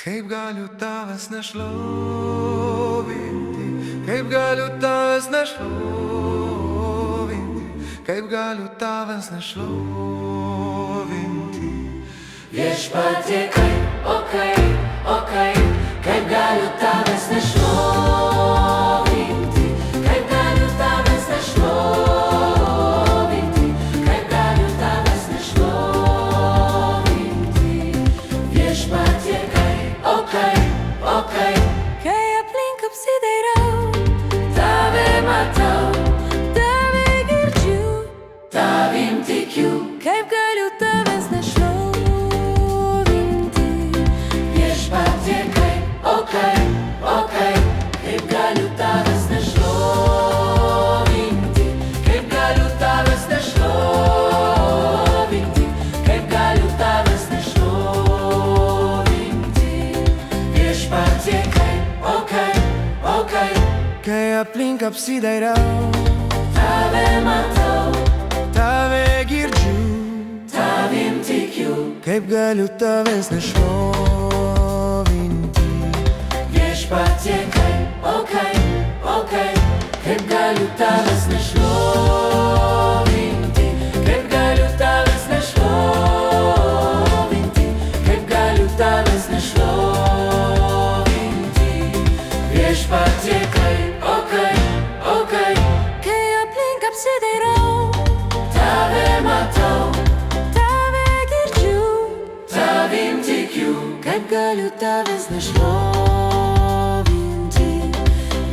Kaip galiu tavęs nešlovinti, kaip galiu tavęs nešlovinti, kaip galiu tavęs nešlovinti. Viešpatie, kaip galiu tavęs nešlovinti, kaip galiu tavęs nešlovinti, kaip galiu tavęs nešlovinti. Viešpatie, kai aplink apsidairau, tave matau, tave girdžiu, tavim tikiu, kaip galiu tavęs nešlovinti. Viešpatie, kaip galiu tavęs nešlovinti, kaip galiu tavęs nešlovinti, kaip galiu tavęs nešlovinti. Viešpatie, Kai aplink apsidairau, tave matau, tave girdžiu, tavim tikiu, kaip galiu tavęs nešlovinti. viešpatie, kaip galiu tavęs nešlovinti, kaip galiu tavęs nešlovinti, kaip galiu tavęs nešlovinti. Viešpatie, kai aplink apsidairau, tave matau, tave girdžiu, tavim tikiu, kaip galiu tavęs nešlovinti.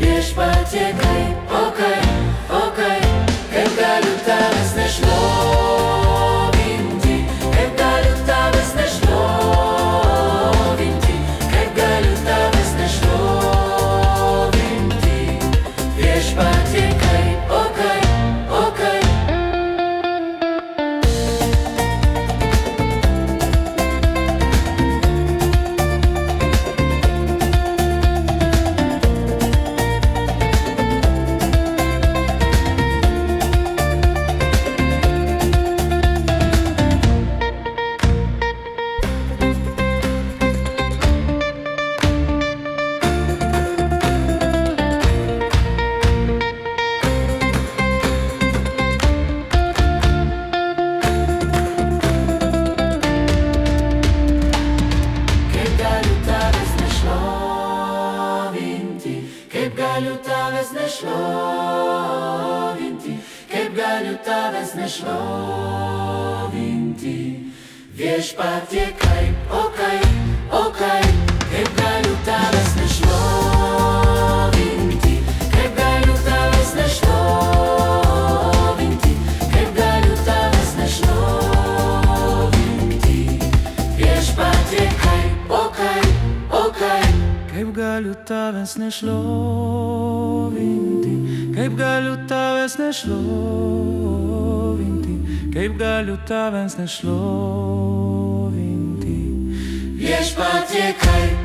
Viešpatie, kaip galiu tavęs nešlovinti, kaip galiu tavęs nešlovinti, kaip galiu tavęs nešlovinti. Viešpatie, kaip galiu tavęs nešlovinti, kaip galiu tavęs nešlovinti. Viešpatie, kaip galiu tavęs nešlovinti, kaip galiu tavęs nešlovinti, kaip galiu tavęs nešlovinti. Viešpatie, Kaip galiu tavęs nešlovinti, kaip galiu tavęs nešlovinti, kaip galiu tavęs nešlovinti. viešpatie, kaip